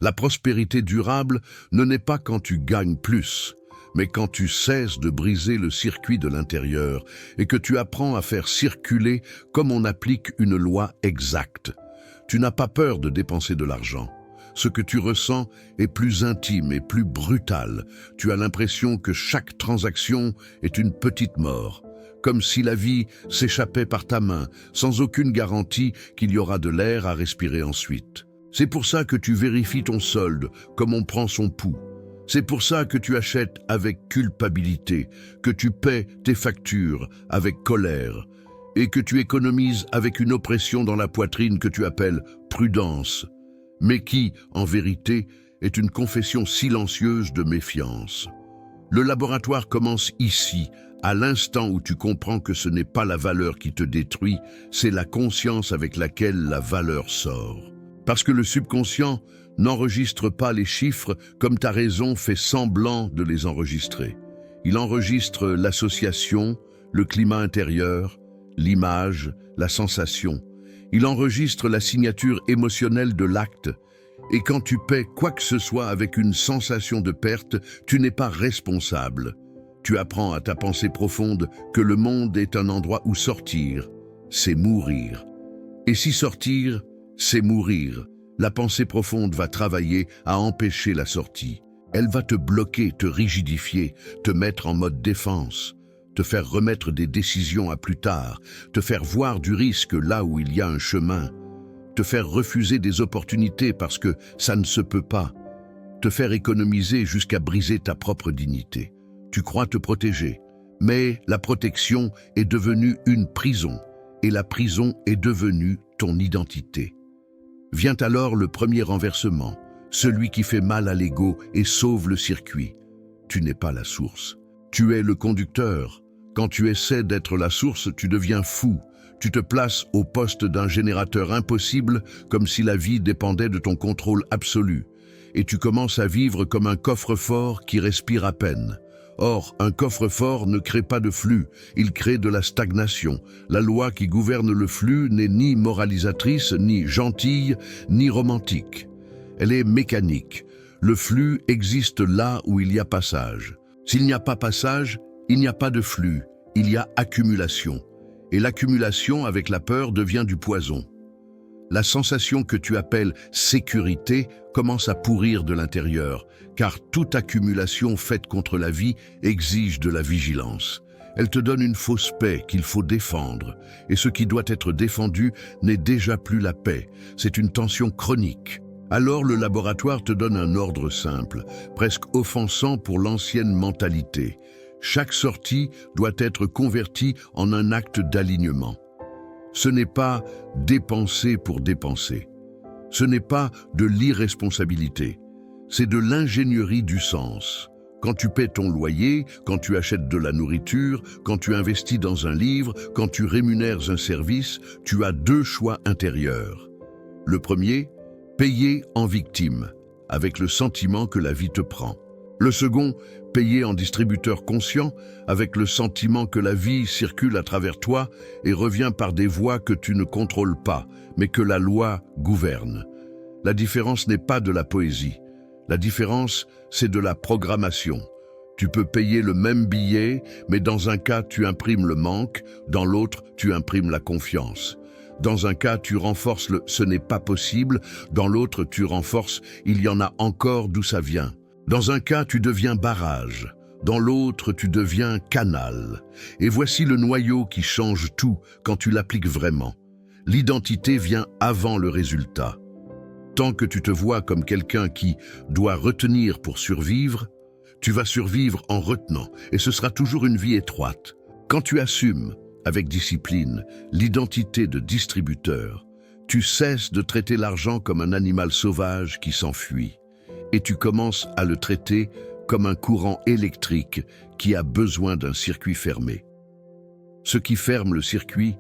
La prospérité durable ne naît pas quand tu gagnes plus, mais quand tu cesses de briser le circuit de l'intérieur et que tu apprends à faire circuler comme on applique une loi exacte. Tu n'as pas peur de dépenser de l'argent. Ce que tu ressens est plus intime et plus brutal. Tu as l'impression que chaque transaction est une petite mort, comme si la vie s'échappait par ta main, sans aucune garantie qu'il y aura de l'air à respirer ensuite. C'est pour ça que tu vérifies ton solde comme on prend son pouls. C'est pour ça que tu achètes avec culpabilité, que tu paies tes factures avec colère et que tu économises avec une oppression dans la poitrine que tu appelles prudence, mais qui, en vérité, est une confession silencieuse de méfiance. Le laboratoire commence ici, à l'instant où tu comprends que ce n'est pas la valeur qui te détruit, c'est la conscience avec laquelle la valeur sort. Parce que le subconscient n'enregistre pas les chiffres comme ta raison fait semblant de les enregistrer. Il enregistre l'association, le climat intérieur, l'image, la sensation. Il enregistre la signature émotionnelle de l'acte. Et quand tu paies quoi que ce soit avec une sensation de perte, tu n'es pas responsable. Tu apprends à ta pensée profonde que le monde est un endroit où sortir, c'est mourir. Et si sortir, c'est mourir, la pensée profonde va travailler à empêcher la sortie. Elle va te bloquer, te rigidifier, te mettre en mode défense, te faire remettre des décisions à plus tard, te faire voir du risque là où il y a un chemin, te faire refuser des opportunités parce que ça ne se peut pas, te faire économiser jusqu'à briser ta propre dignité. Tu crois te protéger, mais la protection est devenue une prison, et la prison est devenue ton identité. Vient alors le premier renversement, celui qui fait mal à l'ego et sauve le circuit. Tu n'es pas la source, tu es le conducteur. Quand tu essaies d'être la source, tu deviens fou. Tu te places au poste d'un générateur impossible, comme si la vie dépendait de ton contrôle absolu. Et tu commences à vivre comme un coffre-fort qui respire à peine. Or, un coffre-fort ne crée pas de flux, il crée de la stagnation. La loi qui gouverne le flux n'est ni moralisatrice, ni gentille, ni romantique. Elle est mécanique. Le flux existe là où il y a passage. S'il n'y a pas passage, il n'y a pas de flux, il y a accumulation. Et l'accumulation avec la peur devient du poison. La sensation que tu appelles sécurité commence à pourrir de l'intérieur, car toute accumulation faite contre la vie exige de la vigilance. Elle te donne une fausse paix qu'il faut défendre, et ce qui doit être défendu n'est déjà plus la paix, c'est une tension chronique. Alors le laboratoire te donne un ordre simple, presque offensant pour l'ancienne mentalité. Chaque sortie doit être convertie en un acte d'alignement. Ce n'est pas dépenser pour dépenser. Ce n'est pas de l'irresponsabilité. C'est de l'ingénierie du sens. Quand tu paies ton loyer, quand tu achètes de la nourriture, quand tu investis dans un livre, quand tu rémunères un service, tu as deux choix intérieurs. Le premier, payer en victime, avec le sentiment que la vie te prend. Le second, payer en distributeur conscient, avec le sentiment que la vie circule à travers toi et revient par des voies que tu ne contrôles pas, mais que la loi gouverne. La différence n'est pas de la poésie. La différence, c'est de la programmation. Tu peux payer le même billet, mais dans un cas, tu imprimes le manque, dans l'autre, tu imprimes la confiance. Dans un cas, tu renforces le « ce n'est pas possible », dans l'autre, tu renforces « il y en a encore d'où ça vient ». Dans un cas, tu deviens barrage, dans l'autre, tu deviens canal. Et voici le noyau qui change tout quand tu l'appliques vraiment. L'identité vient avant le résultat. Tant que tu te vois comme quelqu'un qui doit retenir pour survivre, tu vas survivre en retenant, et ce sera toujours une vie étroite. Quand tu assumes, avec discipline, l'identité de distributeur, tu cesses de traiter l'argent comme un animal sauvage qui s'enfuit. Et tu commences à le traiter comme un courant électrique qui a besoin d'un circuit fermé. Ce qui ferme le circuit,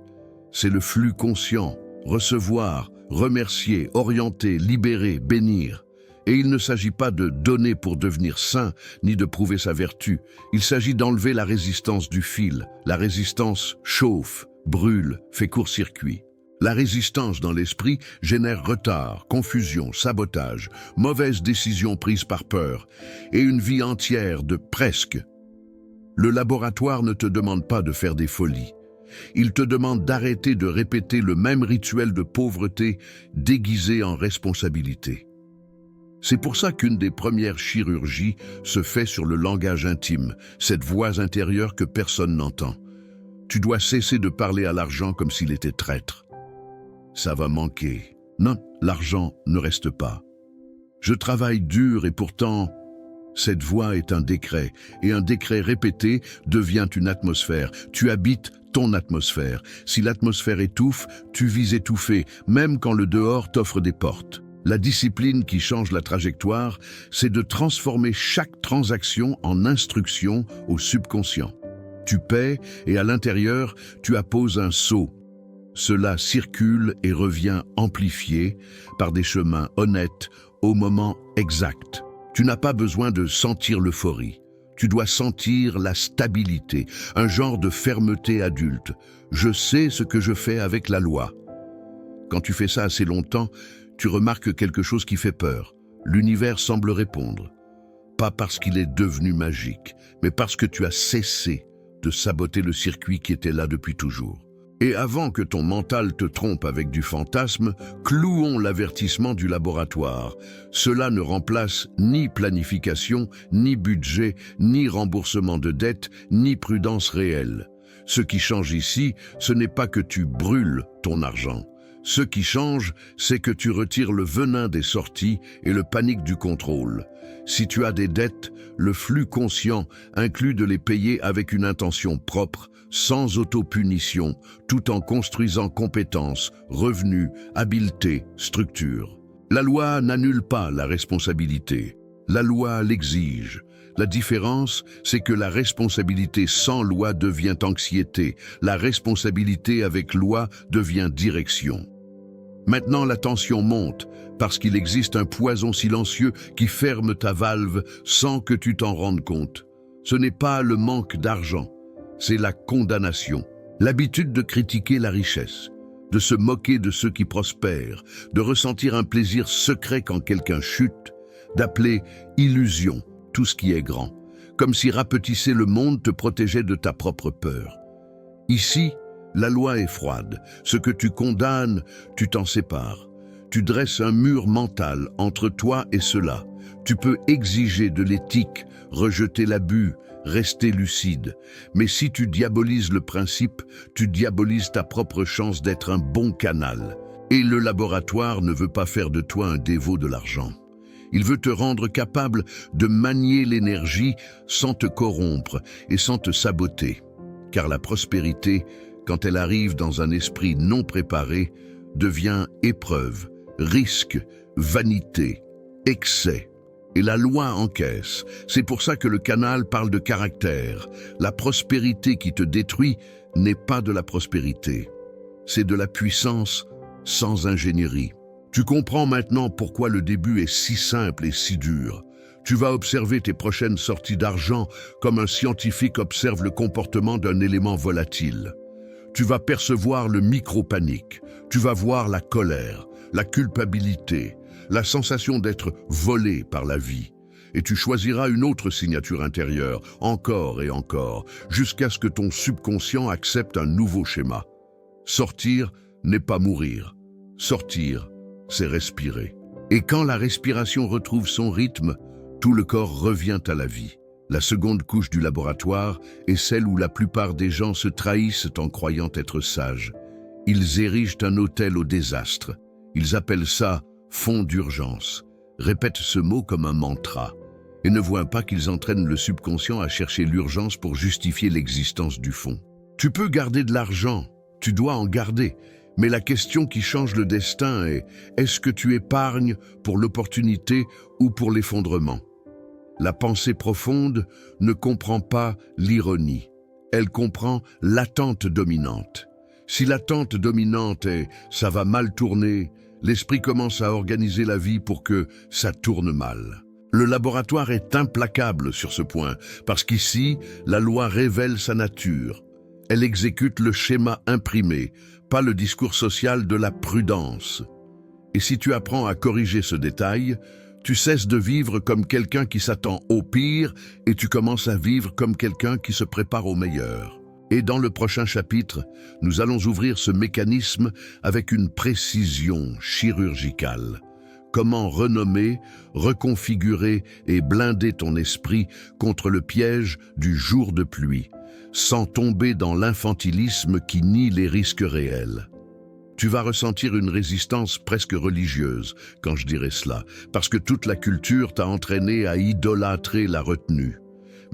c'est le flux conscient, recevoir, remercier, orienter, libérer, bénir. Et il ne s'agit pas de donner pour devenir saint, ni de prouver sa vertu. Il s'agit d'enlever la résistance du fil. La résistance chauffe, brûle, fait court-circuit. La résistance dans l'esprit génère retard, confusion, sabotage, mauvaises décisions prises par peur et une vie entière de presque. Le laboratoire ne te demande pas de faire des folies. Il te demande d'arrêter de répéter le même rituel de pauvreté déguisé en responsabilité. C'est pour ça qu'une des premières chirurgies se fait sur le langage intime, cette voix intérieure que personne n'entend. Tu dois cesser de parler à l'argent comme s'il était traître. Ça va manquer. Non, l'argent ne reste pas. Je travaille dur et pourtant, cette voix est un décret, et un décret répété devient une atmosphère. Tu habites ton atmosphère. Si l'atmosphère étouffe, tu vis étouffé, même quand le dehors t'offre des portes. La discipline qui change la trajectoire, c'est de transformer chaque transaction en instruction au subconscient. Tu paies et à l'intérieur, tu apposes un sceau. Cela circule et revient amplifié par des chemins honnêtes au moment exact. Tu n'as pas besoin de sentir l'euphorie. Tu dois sentir la stabilité, un genre de fermeté adulte. Je sais ce que je fais avec la loi. Quand tu fais ça assez longtemps, tu remarques quelque chose qui fait peur. L'univers semble répondre. Pas parce qu'il est devenu magique, mais parce que tu as cessé de saboter le circuit qui était là depuis toujours. Et avant que ton mental te trompe avec du fantasme, clouons l'avertissement du laboratoire. Cela ne remplace ni planification, ni budget, ni remboursement de dettes, ni prudence réelle. Ce qui change ici, ce n'est pas que tu brûles ton argent. Ce qui change, c'est que tu retires le venin des sorties et le panique du contrôle. Si tu as des dettes, le flux conscient inclut de les payer avec une intention propre, sans autopunition, tout en construisant compétences, revenus, habileté, structure. La loi n'annule pas la responsabilité. La loi l'exige. La différence, c'est que la responsabilité sans loi devient anxiété. La responsabilité avec loi devient direction. Maintenant, la tension monte, parce qu'il existe un poison silencieux qui ferme ta valve sans que tu t'en rendes compte. Ce n'est pas le manque d'argent, c'est la condamnation. L'habitude de critiquer la richesse, de se moquer de ceux qui prospèrent, de ressentir un plaisir secret quand quelqu'un chute, d'appeler illusion tout ce qui est grand, comme si rapetisser le monde te protégeait de ta propre peur. Ici, la loi est froide. Ce que tu condamnes, tu t'en sépares. Tu dresses un mur mental entre toi et cela. Tu peux exiger de l'éthique, rejeter l'abus, rester lucide. Mais si tu diabolises le principe, tu diabolises ta propre chance d'être un bon canal. Et le laboratoire ne veut pas faire de toi un dévot de l'argent. Il veut te rendre capable de manier l'énergie sans te corrompre et sans te saboter. Car la prospérité, quand elle arrive dans un esprit non préparé, devient épreuve, risque, vanité, excès. Et la loi encaisse. C'est pour ça que le canal parle de caractère. La prospérité qui te détruit n'est pas de la prospérité. C'est de la puissance sans ingénierie. Tu comprends maintenant pourquoi le début est si simple et si dur. Tu vas observer tes prochaines sorties d'argent comme un scientifique observe le comportement d'un élément volatile. Tu vas percevoir le micro-panique. Tu vas voir la colère, la culpabilité, la sensation d'être volé par la vie. Et tu choisiras une autre signature intérieure, encore et encore, jusqu'à ce que ton subconscient accepte un nouveau schéma. Sortir n'est pas mourir. Sortir, c'est respirer. Et quand la respiration retrouve son rythme, tout le corps revient à la vie. La seconde couche du laboratoire est celle où la plupart des gens se trahissent en croyant être sages. Ils érigent un hôtel au désastre. Ils appellent ça « fonds d'urgence », répètent ce mot comme un mantra, et ne voient pas qu'ils entraînent le subconscient à chercher l'urgence pour justifier l'existence du fonds. Tu peux garder de l'argent, tu dois en garder, mais la question qui change le destin est « est-ce que tu épargnes pour l'opportunité ou pour l'effondrement ?» La pensée profonde ne comprend pas l'ironie, elle comprend l'attente dominante. Si l'attente dominante est « ça va mal tourner », l'esprit commence à organiser la vie pour que ça tourne mal. Le laboratoire est implacable sur ce point, parce qu'ici, la loi révèle sa nature. Elle exécute le schéma imprimé, pas le discours social de la prudence. Et si tu apprends à corriger ce détail, tu cesses de vivre comme quelqu'un qui s'attend au pire et tu commences à vivre comme quelqu'un qui se prépare au meilleur. Et dans le prochain chapitre, nous allons ouvrir ce mécanisme avec une précision chirurgicale. Comment renommer, reconfigurer et blinder ton esprit contre le piège du jour de pluie, sans tomber dans l'infantilisme qui nie les risques réels. Tu vas ressentir une résistance presque religieuse quand je dirai cela, parce que toute la culture t'a entraîné à idolâtrer la retenue.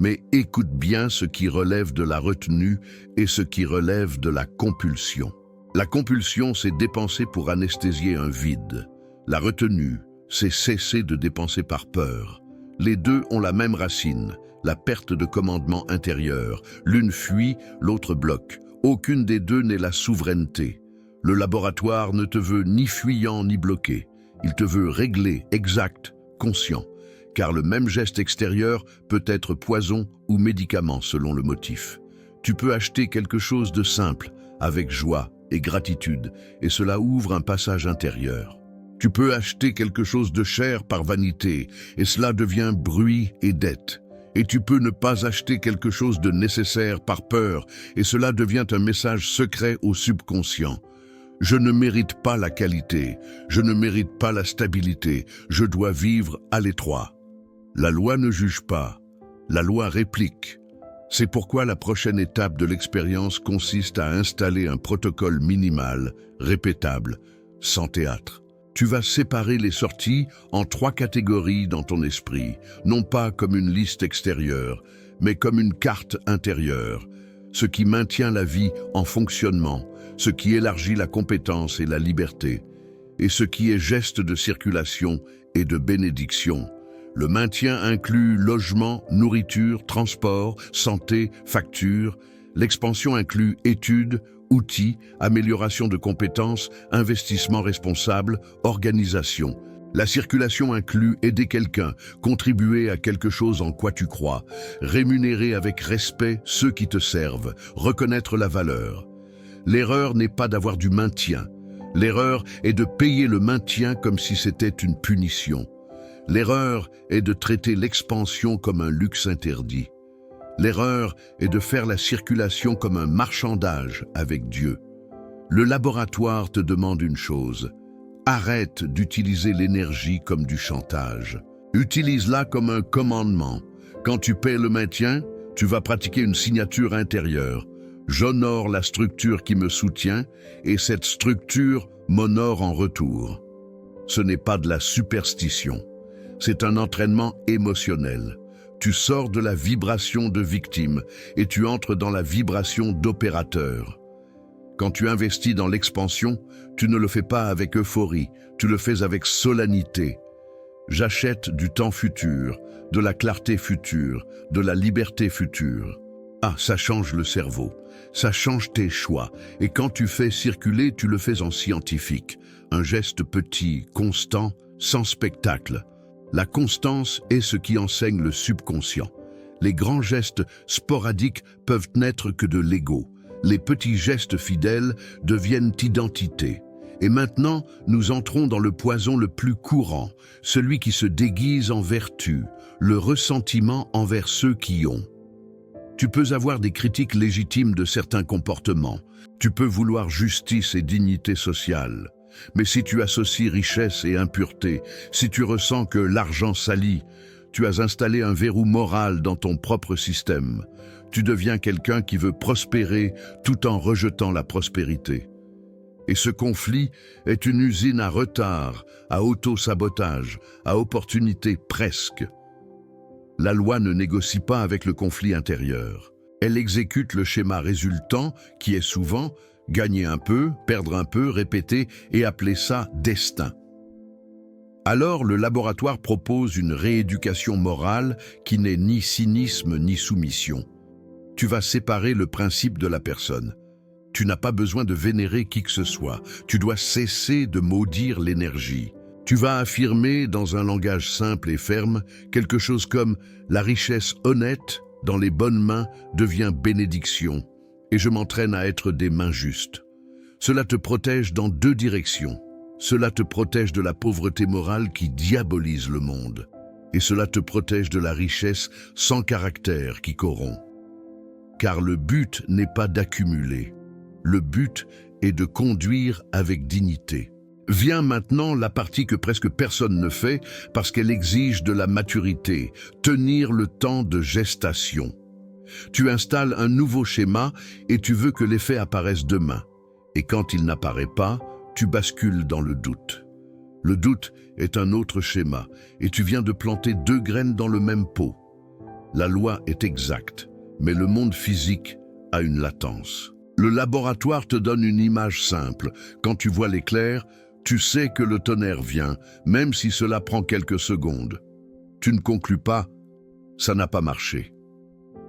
Mais écoute bien ce qui relève de la retenue et ce qui relève de la compulsion. La compulsion, c'est dépenser pour anesthésier un vide. La retenue, c'est cesser de dépenser par peur. Les deux ont la même racine, la perte de commandement intérieur. L'une fuit, l'autre bloque. Aucune des deux n'est la souveraineté. Le laboratoire ne te veut ni fuyant ni bloqué. Il te veut réglé, exact, conscient. Car le même geste extérieur peut être poison ou médicament selon le motif. Tu peux acheter quelque chose de simple, avec joie et gratitude, et cela ouvre un passage intérieur. Tu peux acheter quelque chose de cher par vanité, et cela devient bruit et dette. Et tu peux ne pas acheter quelque chose de nécessaire par peur, et cela devient un message secret au subconscient. Je ne mérite pas la qualité, je ne mérite pas la stabilité, je dois vivre à l'étroit. La loi ne juge pas, la loi réplique. C'est pourquoi la prochaine étape de l'expérience consiste à installer un protocole minimal, répétable, sans théâtre. Tu vas séparer les sorties en 3 catégories dans ton esprit, non pas comme une liste extérieure, mais comme une carte intérieure, ce qui maintient la vie en fonctionnement, ce qui élargit la compétence et la liberté, et ce qui est geste de circulation et de bénédiction. Le maintien inclut logement, nourriture, transport, santé, factures. L'expansion inclut études, outils, amélioration de compétences, investissement responsable, organisation. La circulation inclut aider quelqu'un, contribuer à quelque chose en quoi tu crois, rémunérer avec respect ceux qui te servent, reconnaître la valeur. L'erreur n'est pas d'avoir du maintien. L'erreur est de payer le maintien comme si c'était une punition. L'erreur est de traiter l'expansion comme un luxe interdit. L'erreur est de faire la circulation comme un marchandage avec Dieu. Le laboratoire te demande une chose. Arrête d'utiliser l'énergie comme du chantage. Utilise-la comme un commandement. Quand tu paies le maintien, tu vas pratiquer une signature intérieure. J'honore la structure qui me soutient et cette structure m'honore en retour. Ce n'est pas de la superstition. C'est un entraînement émotionnel. Tu sors de la vibration de victime et tu entres dans la vibration d'opérateur. Quand tu investis dans l'expansion, tu ne le fais pas avec euphorie, tu le fais avec solennité. J'achète du temps futur, de la clarté future, de la liberté future. Ah, ça change le cerveau, ça change tes choix. Et quand tu fais circuler, tu le fais en scientifique. Un geste petit, constant, sans spectacle. La constance est ce qui enseigne le subconscient. Les grands gestes sporadiques peuvent n'être que de l'ego. Les petits gestes fidèles deviennent identité. Et maintenant, nous entrons dans le poison le plus courant, celui qui se déguise en vertu, le ressentiment envers ceux qui ont. Tu peux avoir des critiques légitimes de certains comportements. Tu peux vouloir justice et dignité sociale. Mais si tu associes richesse et impureté, si tu ressens que l'argent salit, tu as installé un verrou moral dans ton propre système. Tu deviens quelqu'un qui veut prospérer tout en rejetant la prospérité. Et ce conflit est une usine à retard, à auto-sabotage, à opportunité presque. La loi ne négocie pas avec le conflit intérieur. Elle exécute le schéma résultant qui est souvent gagner un peu, perdre un peu, répéter et appeler ça destin. Alors le laboratoire propose une rééducation morale qui n'est ni cynisme ni soumission. Tu vas séparer le principe de la personne. Tu n'as pas besoin de vénérer qui que ce soit. Tu dois cesser de maudire l'énergie. Tu vas affirmer dans un langage simple et ferme quelque chose comme « la richesse honnête dans les bonnes mains devient bénédiction » et je m'entraîne à être des mains justes. Cela te protège dans deux directions. Cela te protège de la pauvreté morale qui diabolise le monde. Et cela te protège de la richesse sans caractère qui corrompt. Car le but n'est pas d'accumuler. Le but est de conduire avec dignité. Vient maintenant la partie que presque personne ne fait parce qu'elle exige de la maturité, tenir le temps de gestation. Tu installes un nouveau schéma et tu veux que l'effet apparaisse demain. Et quand il n'apparaît pas, tu bascules dans le doute. Le doute est un autre schéma et tu viens de planter deux graines dans le même pot. La loi est exacte, mais le monde physique a une latence. Le laboratoire te donne une image simple. Quand tu vois l'éclair, tu sais que le tonnerre vient, même si cela prend quelques secondes. Tu ne conclus pas, ça n'a pas marché.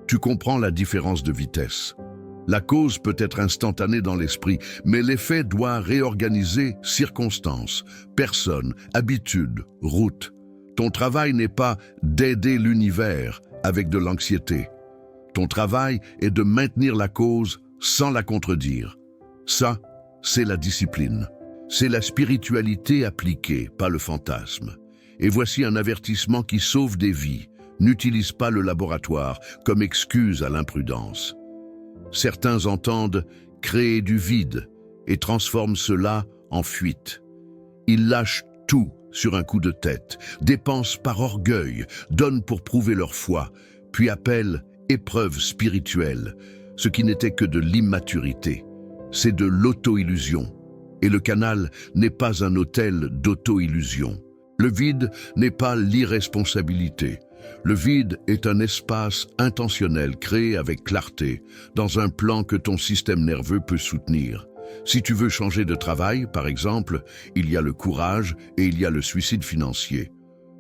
Tu comprends la différence de vitesse. La cause peut être instantanée dans l'esprit, mais l'effet doit réorganiser circonstances, personnes, habitudes, routes. Ton travail n'est pas d'aider l'univers avec de l'anxiété. Ton travail est de maintenir la cause sans la contredire. Ça, c'est la discipline. C'est la spiritualité appliquée, pas le fantasme. Et voici un avertissement qui sauve des vies. N'utilise pas le laboratoire comme excuse à l'imprudence. Certains entendent créer du vide et transforment cela en fuite. Ils lâchent tout sur un coup de tête, dépensent par orgueil, donnent pour prouver leur foi, puis appellent épreuve spirituelle, ce qui n'était que de l'immaturité. C'est de l'auto-illusion. Et le canal n'est pas un hôtel d'auto-illusion. Le vide n'est pas l'irresponsabilité. Le vide est un espace intentionnel créé avec clarté, dans un plan que ton système nerveux peut soutenir. Si tu veux changer de travail, par exemple, il y a le courage et il y a le suicide financier.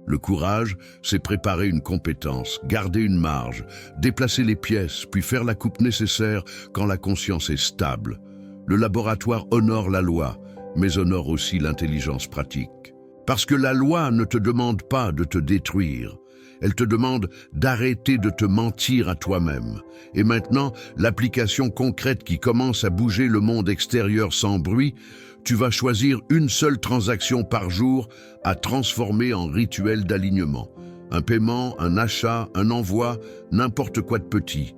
Le courage, c'est préparer une compétence, garder une marge, déplacer les pièces, puis faire la coupe nécessaire quand la conscience est stable. Le laboratoire honore la loi, mais honore aussi l'intelligence pratique. Parce que la loi ne te demande pas de te détruire. Elle te demande d'arrêter de te mentir à toi-même. Et maintenant, l'application concrète qui commence à bouger le monde extérieur sans bruit, tu vas choisir une seule transaction par jour à transformer en rituel d'alignement. Un paiement, un achat, un envoi, n'importe quoi de petit.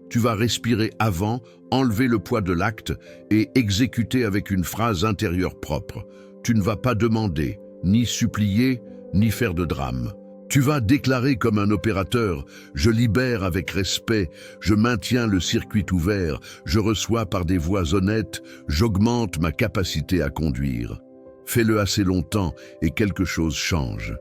Tu vas respirer avant, enlever le poids de l'acte et exécuter avec une phrase intérieure propre. Tu ne vas pas demander, ni supplier, ni faire de drame. Tu vas déclarer comme un opérateur, je libère avec respect, je maintiens le circuit ouvert, je reçois par des voies honnêtes, j'augmente ma capacité à conduire. Fais-le assez longtemps et quelque chose change.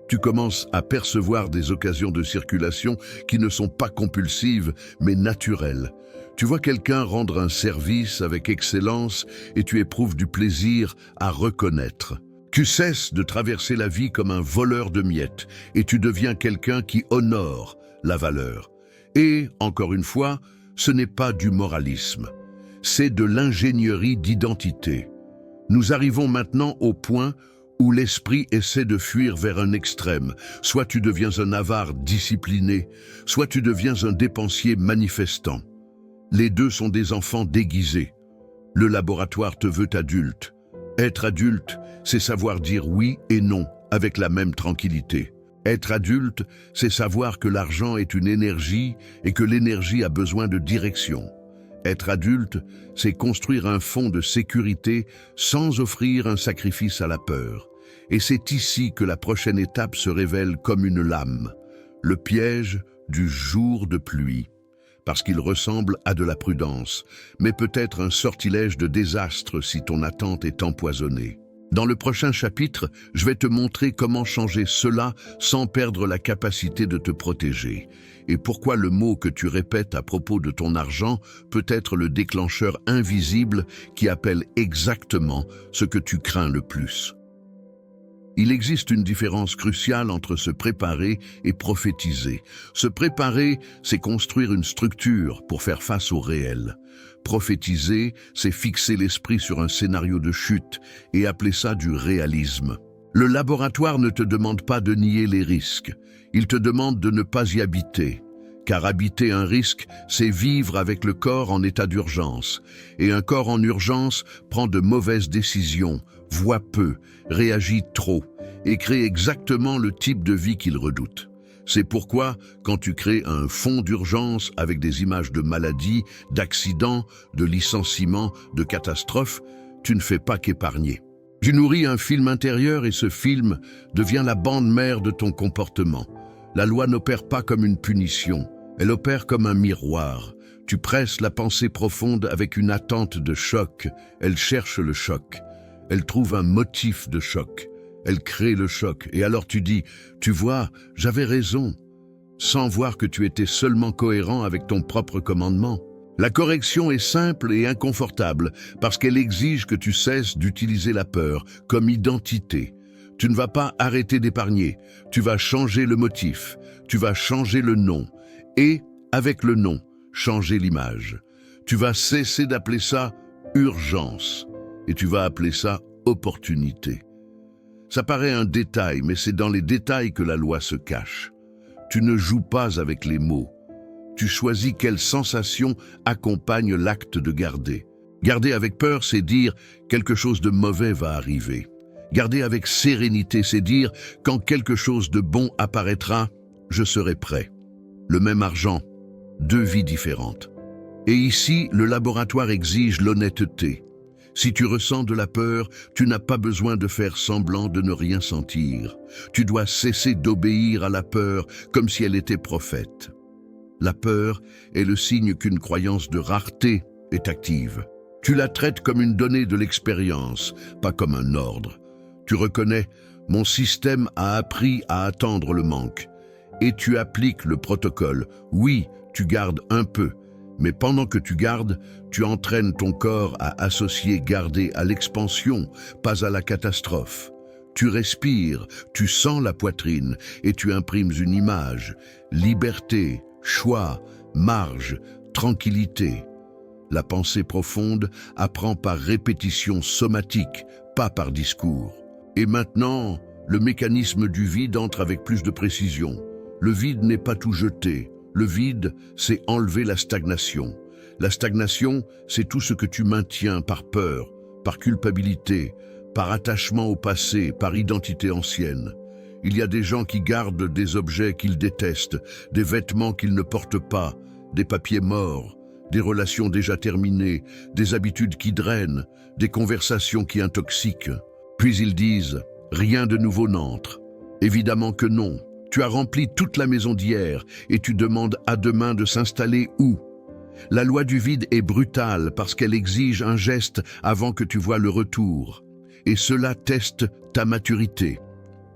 Tu commences à percevoir des occasions de circulation qui ne sont pas compulsives, mais naturelles. Tu vois quelqu'un rendre un service avec excellence et tu éprouves du plaisir à reconnaître. Tu cesses de traverser la vie comme un voleur de miettes et tu deviens quelqu'un qui honore la valeur. Et, encore une fois, ce n'est pas du moralisme, c'est de l'ingénierie d'identité. Nous arrivons maintenant au point où l'esprit essaie de fuir vers un extrême. Soit tu deviens un avare discipliné, soit tu deviens un dépensier manifestant. Les deux sont des enfants déguisés. Le laboratoire te veut adulte. Être adulte, c'est savoir dire oui et non avec la même tranquillité. Être adulte, c'est savoir que l'argent est une énergie et que l'énergie a besoin de direction. Être adulte, c'est construire un fond de sécurité sans offrir un sacrifice à la peur. Et c'est ici que la prochaine étape se révèle comme une lame, le piège du jour de pluie. Parce qu'il ressemble à de la prudence, mais peut-être un sortilège de désastre si ton attente est empoisonnée. Dans le prochain chapitre, je vais te montrer comment changer cela sans perdre la capacité de te protéger, et pourquoi le mot que tu répètes à propos de ton argent peut être le déclencheur invisible qui appelle exactement ce que tu crains le plus. Il existe une différence cruciale entre se préparer et prophétiser. Se préparer, c'est construire une structure pour faire face au réel. Prophétiser, c'est fixer l'esprit sur un scénario de chute et appeler ça du réalisme. Le laboratoire ne te demande pas de nier les risques. Il te demande de ne pas y habiter. Car habiter un risque, c'est vivre avec le corps en état d'urgence. Et un corps en urgence prend de mauvaises décisions, voit peu, réagit trop, et crée exactement le type de vie qu'il redoute. C'est pourquoi, quand tu crées un fond d'urgence avec des images de maladies, d'accidents, de licenciements, de catastrophes, tu ne fais pas qu'épargner. Tu nourris un film intérieur et ce film devient la bande-mère de ton comportement. La loi n'opère pas comme une punition, elle opère comme un miroir. Tu presses la pensée profonde avec une attente de choc, elle cherche le choc. Elle trouve un motif de choc. Elle crée le choc. Et alors tu dis, tu vois, j'avais raison, sans voir que tu étais seulement cohérent avec ton propre commandement. La correction est simple et inconfortable parce qu'elle exige que tu cesses d'utiliser la peur comme identité. Tu ne vas pas arrêter d'épargner, tu vas changer le motif, tu vas changer le nom et, avec le nom, changer l'image. Tu vas cesser d'appeler ça urgence et tu vas appeler ça opportunité. Ça paraît un détail, mais c'est dans les détails que la loi se cache. Tu ne joues pas avec les mots. Tu choisis quelle sensation accompagne l'acte de garder. Garder avec peur, c'est dire quelque chose de mauvais va arriver. Garder avec sérénité, c'est dire quand quelque chose de bon apparaîtra, je serai prêt. Le même argent, deux vies différentes. Et ici, le laboratoire exige l'honnêteté. Si tu ressens de la peur, tu n'as pas besoin de faire semblant de ne rien sentir. Tu dois cesser d'obéir à la peur comme si elle était prophète. La peur est le signe qu'une croyance de rareté est active. Tu la traites comme une donnée de l'expérience, pas comme un ordre. Tu reconnais, mon système a appris à attendre le manque. Et tu appliques le protocole. Oui, tu gardes un peu. Mais pendant que tu gardes, tu entraînes ton corps à associer garder à l'expansion, pas à la catastrophe. Tu respires, tu sens la poitrine et tu imprimes une image. Liberté, choix, marge, tranquillité. La pensée profonde apprend par répétition somatique, pas par discours. Et maintenant, le mécanisme du vide entre avec plus de précision. Le vide n'est pas tout jeté. Le vide, c'est enlever la stagnation. La stagnation, c'est tout ce que tu maintiens par peur, par culpabilité, par attachement au passé, par identité ancienne. Il y a des gens qui gardent des objets qu'ils détestent, des vêtements qu'ils ne portent pas, des papiers morts, des relations déjà terminées, des habitudes qui drainent, des conversations qui intoxiquent. Puis ils disent « rien de nouveau n'entre ». Évidemment que non. Tu as rempli toute la maison d'hier et tu demandes à demain de s'installer où? La loi du vide est brutale parce qu'elle exige un geste avant que tu vois le retour. Et cela teste ta maturité.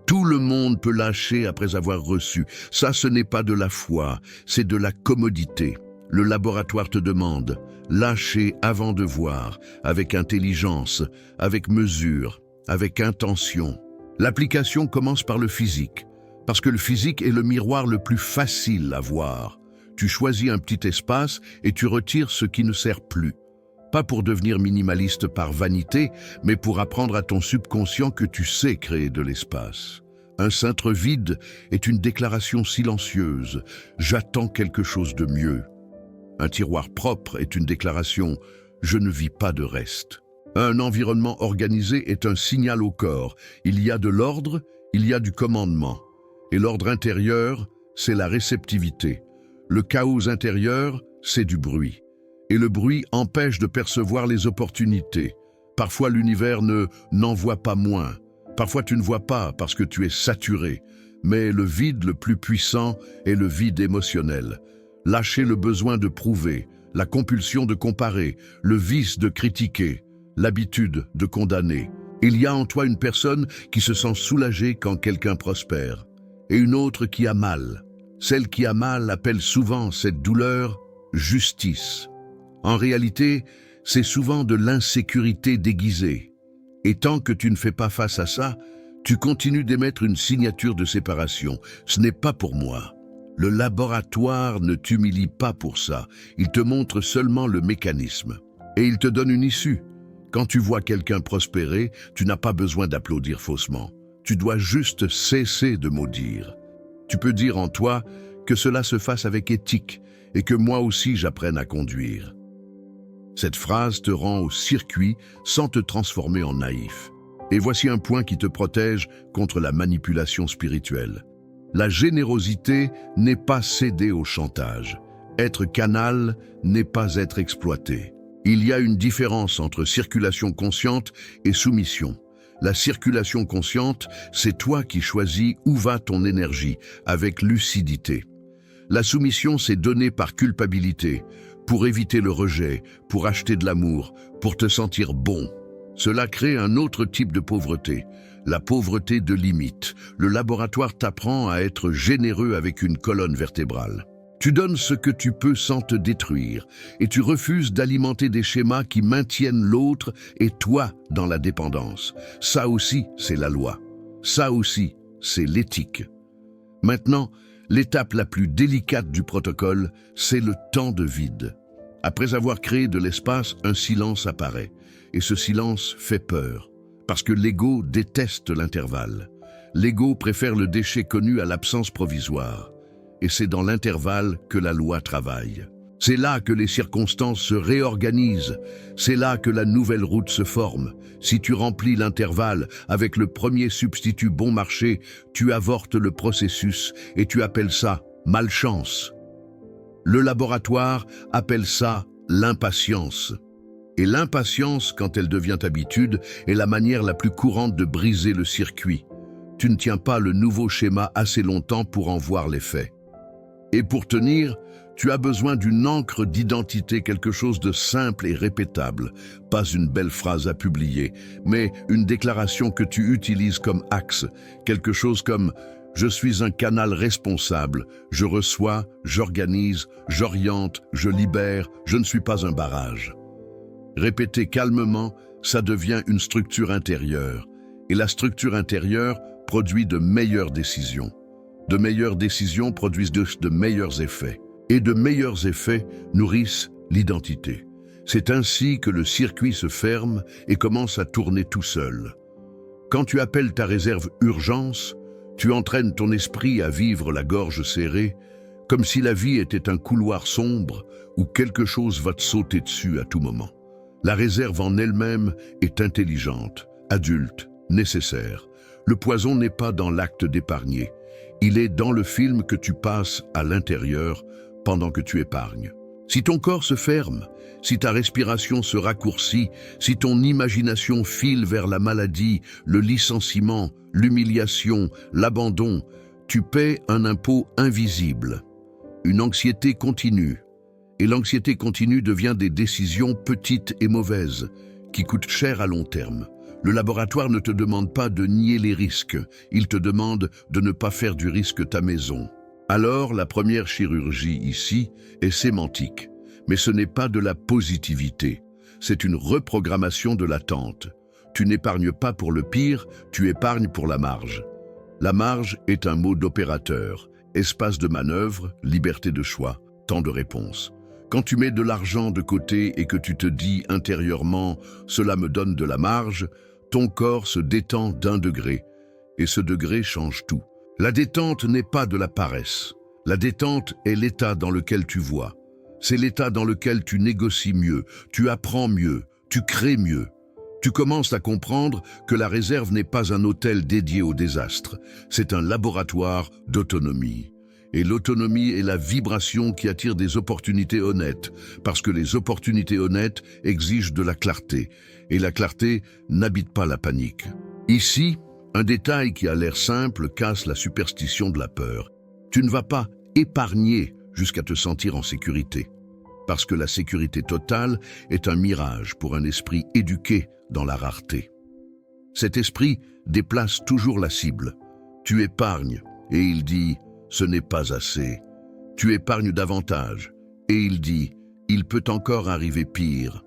Tout le monde peut lâcher après avoir reçu. Ça, ce n'est pas de la foi, c'est de la commodité. Le laboratoire te demande, lâcher avant de voir, avec intelligence, avec mesure, avec intention. L'application commence par le physique. Parce que le physique est le miroir le plus facile à voir. Tu choisis un petit espace et tu retires ce qui ne sert plus. Pas pour devenir minimaliste par vanité, mais pour apprendre à ton subconscient que tu sais créer de l'espace. Un cintre vide est une déclaration silencieuse. J'attends quelque chose de mieux. Un tiroir propre est une déclaration. Je ne vis pas de reste. Un environnement organisé est un signal au corps. Il y a de l'ordre, il y a du commandement. Et l'ordre intérieur, c'est la réceptivité. Le chaos intérieur, c'est du bruit. Et le bruit empêche de percevoir les opportunités. Parfois l'univers n'en voit pas moins. Parfois tu ne vois pas parce que tu es saturé. Mais le vide le plus puissant est le vide émotionnel. Lâcher le besoin de prouver, la compulsion de comparer, le vice de critiquer, l'habitude de condamner. Il y a en toi une personne qui se sent soulagée quand quelqu'un prospère. Et une autre qui a mal. Celle qui a mal appelle souvent cette douleur « justice ». En réalité, c'est souvent de l'insécurité déguisée. Et tant que tu ne fais pas face à ça, tu continues d'émettre une signature de séparation. Ce n'est pas pour moi. Le laboratoire ne t'humilie pas pour ça. Il te montre seulement le mécanisme. Et il te donne une issue. Quand tu vois quelqu'un prospérer, tu n'as pas besoin d'applaudir faussement. Tu dois juste cesser de maudire. Tu peux dire en toi, que cela se fasse avec éthique et que moi aussi j'apprenne à conduire. Cette phrase te rend au circuit sans te transformer en naïf. Et voici un point qui te protège contre la manipulation spirituelle. La générosité n'est pas céder au chantage. Être canal n'est pas être exploité. Il y a une différence entre circulation consciente et soumission. La circulation consciente, c'est toi qui choisis où va ton énergie, avec lucidité. La soumission, c'est donner par culpabilité, pour éviter le rejet, pour acheter de l'amour, pour te sentir bon. Cela crée un autre type de pauvreté, la pauvreté de limite. Le laboratoire t'apprend à être généreux avec une colonne vertébrale. Tu donnes ce que tu peux sans te détruire, et tu refuses d'alimenter des schémas qui maintiennent l'autre et toi dans la dépendance. Ça aussi, c'est la loi. Ça aussi, c'est l'éthique. Maintenant, l'étape la plus délicate du protocole, c'est le temps de vide. Après avoir créé de l'espace, un silence apparaît. Et ce silence fait peur, parce que l'ego déteste l'intervalle. L'ego préfère le déchet connu à l'absence provisoire. Et c'est dans l'intervalle que la loi travaille. C'est là que les circonstances se réorganisent. C'est là que la nouvelle route se forme. Si tu remplis l'intervalle avec le premier substitut bon marché, tu avortes le processus et tu appelles ça malchance. Le laboratoire appelle ça l'impatience. Et l'impatience, quand elle devient habitude, est la manière la plus courante de briser le circuit. Tu ne tiens pas le nouveau schéma assez longtemps pour en voir l'effet. Et pour tenir, tu as besoin d'une encre d'identité, quelque chose de simple et répétable. Pas une belle phrase à publier, mais une déclaration que tu utilises comme axe. Quelque chose comme « Je suis un canal responsable, je reçois, j'organise, j'oriente, je libère, je ne suis pas un barrage ». Répéter calmement, ça devient une structure intérieure. Et la structure intérieure produit de meilleures décisions. De meilleures décisions produisent de meilleurs effets. Et de meilleurs effets nourrissent l'identité. C'est ainsi que le circuit se ferme et commence à tourner tout seul. Quand tu appelles ta réserve urgence, tu entraînes ton esprit à vivre la gorge serrée, comme si la vie était un couloir sombre où quelque chose va te sauter dessus à tout moment. La réserve en elle-même est intelligente, adulte, nécessaire. Le poison n'est pas dans l'acte d'épargner. Il est dans le film que tu passes à l'intérieur pendant que tu épargnes. Si ton corps se ferme, si ta respiration se raccourcit, si ton imagination file vers la maladie, le licenciement, l'humiliation, l'abandon, tu paies un impôt invisible, une anxiété continue. Et l'anxiété continue devient des décisions petites et mauvaises, qui coûtent cher à long terme. Le laboratoire ne te demande pas de nier les risques, il te demande de ne pas faire du risque ta maison. Alors, la première chirurgie ici est sémantique, mais ce n'est pas de la positivité, c'est une reprogrammation de l'attente. Tu n'épargnes pas pour le pire, tu épargnes pour la marge. La marge est un mot d'opérateur, espace de manœuvre, liberté de choix, temps de réponse. Quand tu mets de l'argent de côté et que tu te dis intérieurement « cela me donne de la marge », ton corps se détend d'1 degré, et ce degré change tout. La détente n'est pas de la paresse. La détente est l'état dans lequel tu vois. C'est l'état dans lequel tu négocies mieux, tu apprends mieux, tu crées mieux. Tu commences à comprendre que la réserve n'est pas un hôtel dédié au désastre, c'est un laboratoire d'autonomie. Et l'autonomie est la vibration qui attire des opportunités honnêtes, parce que les opportunités honnêtes exigent de la clarté, et la clarté n'habite pas la panique. Ici, un détail qui a l'air simple casse la superstition de la peur. Tu ne vas pas épargner jusqu'à te sentir en sécurité, parce que la sécurité totale est un mirage pour un esprit éduqué dans la rareté. Cet esprit déplace toujours la cible. Tu épargnes, et il dit « ce n'est pas assez ». Tu épargnes davantage, et il dit « il peut encore arriver pire ».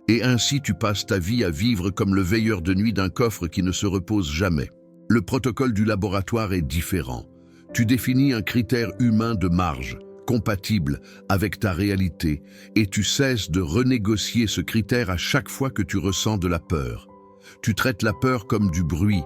Et ainsi tu passes ta vie à vivre comme le veilleur de nuit d'un coffre qui ne se repose jamais. Le protocole du laboratoire est différent. Tu définis un critère humain de marge, compatible avec ta réalité, et tu cesses de renégocier ce critère à chaque fois que tu ressens de la peur. Tu traites la peur comme du bruit,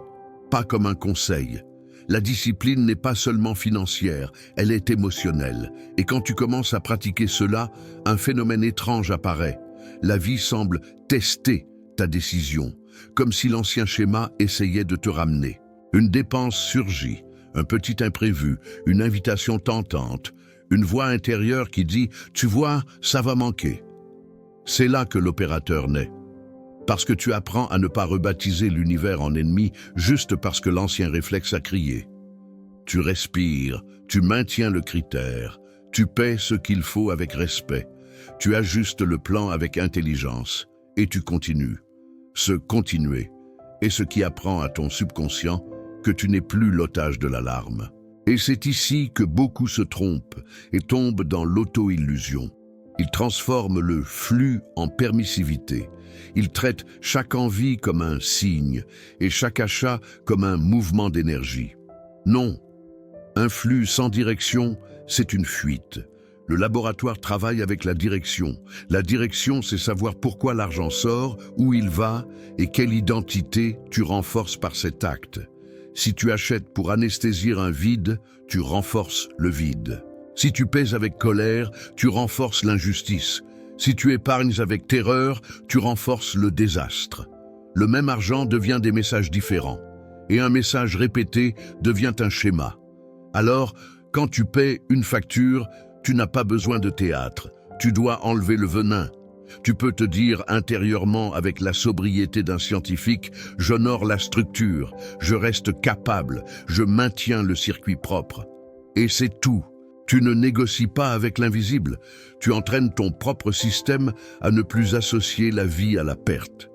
pas comme un conseil. La discipline n'est pas seulement financière, elle est émotionnelle. Et quand tu commences à pratiquer cela, un phénomène étrange apparaît. La vie semble tester ta décision, comme si l'ancien schéma essayait de te ramener. Une dépense surgit, un petit imprévu, une invitation tentante, une voix intérieure qui dit « Tu vois, ça va manquer ». C'est là que l'opérateur naît. Parce que tu apprends à ne pas rebaptiser l'univers en ennemi juste parce que l'ancien réflexe a crié. Tu respires, tu maintiens le critère, tu paies ce qu'il faut avec respect, tu ajustes le plan avec intelligence et tu continues. Ce continuer est ce qui apprend à ton subconscient que tu n'es plus l'otage de l'alarme. Et c'est ici que beaucoup se trompent et tombent dans l'auto-illusion. Ils transforment le flux en permissivité. Ils traitent chaque envie comme un signe et chaque achat comme un mouvement d'énergie. Non, un flux sans direction, c'est une fuite. Le laboratoire travaille avec la direction. La direction, c'est savoir pourquoi l'argent sort, où il va et quelle identité tu renforces par cet acte. Si tu achètes pour anesthésier un vide, tu renforces le vide. Si tu pèses avec colère, tu renforces l'injustice. Si tu épargnes avec terreur, tu renforces le désastre. Le même argent devient des messages différents. Et un message répété devient un schéma. Alors, quand tu paies une facture, tu n'as pas besoin de théâtre. Tu dois enlever le venin. Tu peux te dire intérieurement avec la sobriété d'un scientifique, j'honore la structure, je reste capable, je maintiens le circuit propre. Et c'est tout. Tu ne négocies pas avec l'invisible. Tu entraînes ton propre système à ne plus associer la vie à la perte.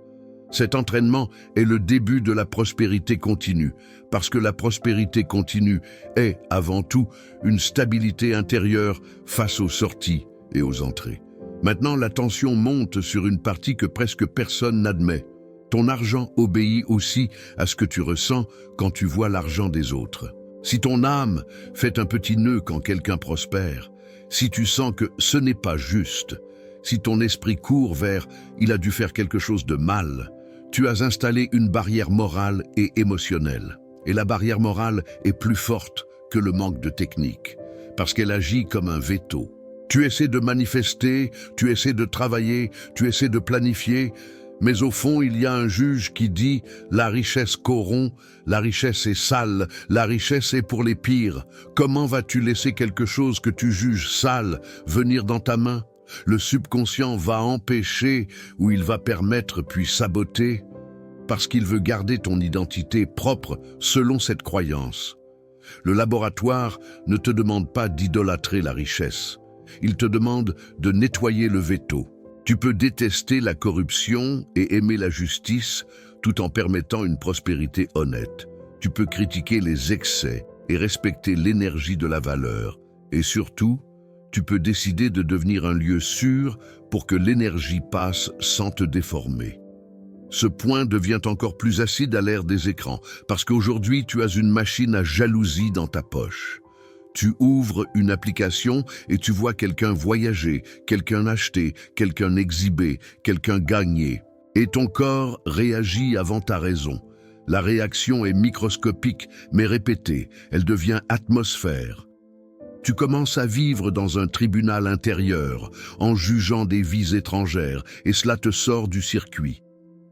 Cet entraînement est le début de la prospérité continue, parce que la prospérité continue est, avant tout, une stabilité intérieure face aux sorties et aux entrées. Maintenant, la tension monte sur une partie que presque personne n'admet. Ton argent obéit aussi à ce que tu ressens quand tu vois l'argent des autres. Si ton âme fait un petit nœud quand quelqu'un prospère, si tu sens que ce n'est pas juste, si ton esprit court vers « il a dû faire quelque chose de mal », tu as installé une barrière morale et émotionnelle. Et la barrière morale est plus forte que le manque de technique, parce qu'elle agit comme un veto. Tu essaies de manifester, tu essaies de travailler, tu essaies de planifier, mais au fond, il y a un juge qui dit « la richesse corrompt, la richesse est sale, la richesse est pour les pires. Comment vas-tu laisser quelque chose que tu juges sale venir dans ta main ?» Le subconscient va empêcher ou il va permettre puis saboter parce qu'il veut garder ton identité propre selon cette croyance. Le laboratoire ne te demande pas d'idolâtrer la richesse. Il te demande de nettoyer le veto. Tu peux détester la corruption et aimer la justice tout en permettant une prospérité honnête. Tu peux critiquer les excès et respecter l'énergie de la valeur. Et surtout, tu peux décider de devenir un lieu sûr pour que l'énergie passe sans te déformer. Ce point devient encore plus acide à l'ère des écrans, parce qu'aujourd'hui tu as une machine à jalousie dans ta poche. Tu ouvres une application et tu vois quelqu'un voyager, quelqu'un acheter, quelqu'un exhiber, quelqu'un gagner. Et ton corps réagit avant ta raison. La réaction est microscopique, mais répétée, elle devient atmosphère. Tu commences à vivre dans un tribunal intérieur, en jugeant des vies étrangères, et cela te sort du circuit.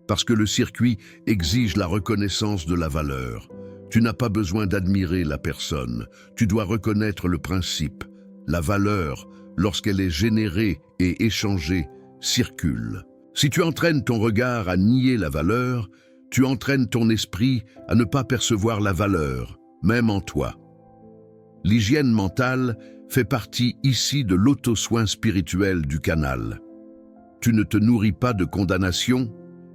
Parce que le circuit exige la reconnaissance de la valeur. Tu n'as pas besoin d'admirer la personne, tu dois reconnaître le principe. La valeur, lorsqu'elle est générée et échangée, circule. Si tu entraînes ton regard à nier la valeur, tu entraînes ton esprit à ne pas percevoir la valeur, même en toi. L'hygiène mentale fait partie ici de l'auto-soin spirituel du canal. Tu ne te nourris pas de condamnation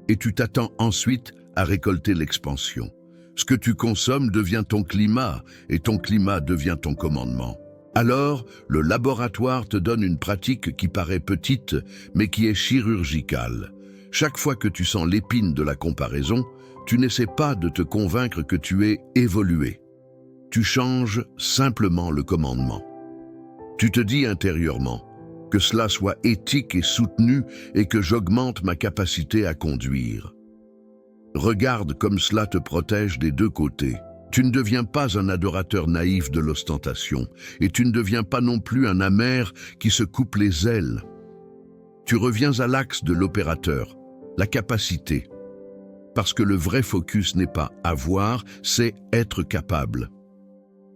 et tu t'attends ensuite à récolter l'expansion. Ce que tu consommes devient ton climat et ton climat devient ton commandement. Alors, le laboratoire te donne une pratique qui paraît petite, mais qui est chirurgicale. Chaque fois que tu sens l'épine de la comparaison, tu n'essaies pas de te convaincre que tu es évolué. Tu changes simplement le commandement. Tu te dis intérieurement que cela soit éthique et soutenu et que j'augmente ma capacité à conduire. Regarde comme cela te protège des deux côtés. Tu ne deviens pas un adorateur naïf de l'ostentation, et tu ne deviens pas non plus un amer qui se coupe les ailes. Tu reviens à l'axe de l'opérateur, la capacité. Parce que le vrai focus n'est pas avoir, c'est être capable.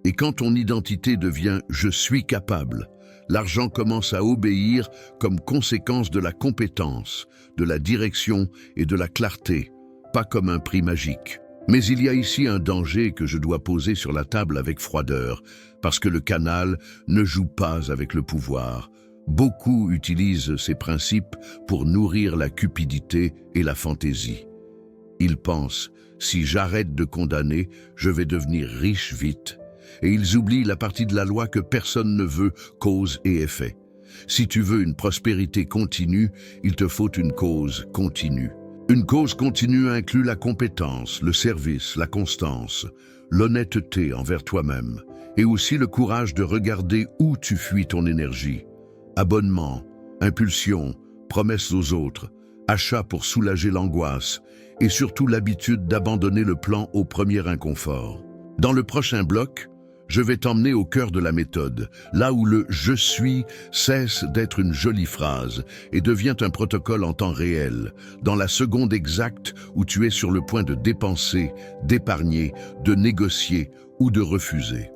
Et quand ton identité devient « je suis capable », l'argent commence à obéir comme conséquence de la compétence, de la direction et de la clarté, pas comme un prix magique. Mais il y a ici un danger que je dois poser sur la table avec froideur, parce que le canal ne joue pas avec le pouvoir. Beaucoup utilisent ces principes pour nourrir la cupidité et la fantaisie. Ils pensent, si j'arrête de condamner, je vais devenir riche vite. Et ils oublient la partie de la loi que personne ne veut, cause et effet. Si tu veux une prospérité continue, il te faut une cause continue. Une cause continue inclut la compétence, le service, la constance, l'honnêteté envers toi-même, et aussi le courage de regarder où tu fuis ton énergie. Abonnement, impulsion, promesses aux autres, achat pour soulager l'angoisse, et surtout l'habitude d'abandonner le plan au premier inconfort. Dans le prochain bloc, je vais t'emmener au cœur de la méthode, là où le « je suis » cesse d'être une jolie phrase et devient un protocole en temps réel, dans la seconde exacte où tu es sur le point de dépenser, d'épargner, de négocier ou de refuser.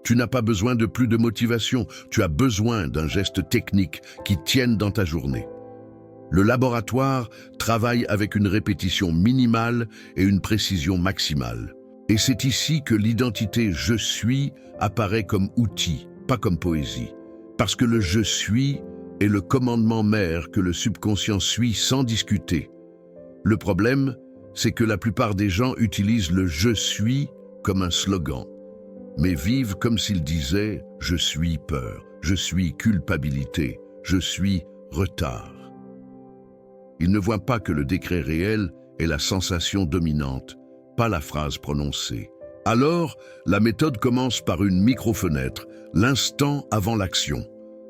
Tu n'as pas besoin de plus de motivation, tu as besoin d'un geste technique qui tienne dans ta journée. Le laboratoire travaille avec une répétition minimale et une précision maximale. Et c'est ici que l'identité « je suis » apparaît comme outil, pas comme poésie. Parce que le « je suis » est le commandement mère que le subconscient suit sans discuter. Le problème, c'est que la plupart des gens utilisent le « je suis » comme un slogan, mais vivent comme s'ils disaient « je suis peur »,« je suis culpabilité »,« je suis retard ». Ils ne voient pas que le décret réel est la sensation dominante, pas la phrase prononcée. Alors, la méthode commence par une micro-fenêtre, l'instant avant l'action.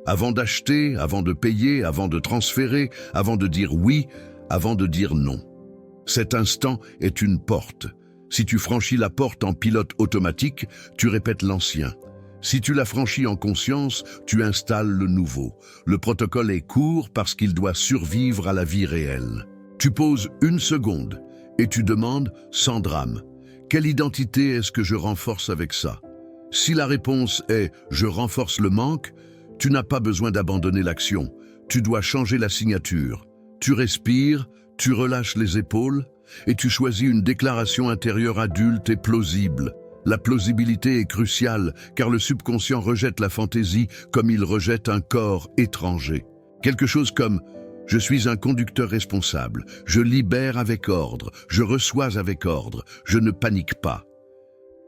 Avant d'acheter, avant de payer, avant de transférer, avant de dire oui, avant de dire non. Cet instant est une porte. Si tu franchis la porte en pilote automatique, tu répètes l'ancien. Si tu la franchis en conscience, tu installes le nouveau. Le protocole est court parce qu'il doit survivre à la vie réelle. Tu poses 1 seconde et tu demandes sans drame, quelle identité est-ce que je renforce avec ça? Si la réponse est « je renforce le manque », tu n'as pas besoin d'abandonner l'action. Tu dois changer la signature. Tu respires, tu relâches les épaules et tu choisis une déclaration intérieure adulte et plausible. La plausibilité est cruciale car le subconscient rejette la fantaisie comme il rejette un corps étranger. Quelque chose comme « je suis un conducteur responsable, je libère avec ordre, je reçois avec ordre, je ne panique pas ».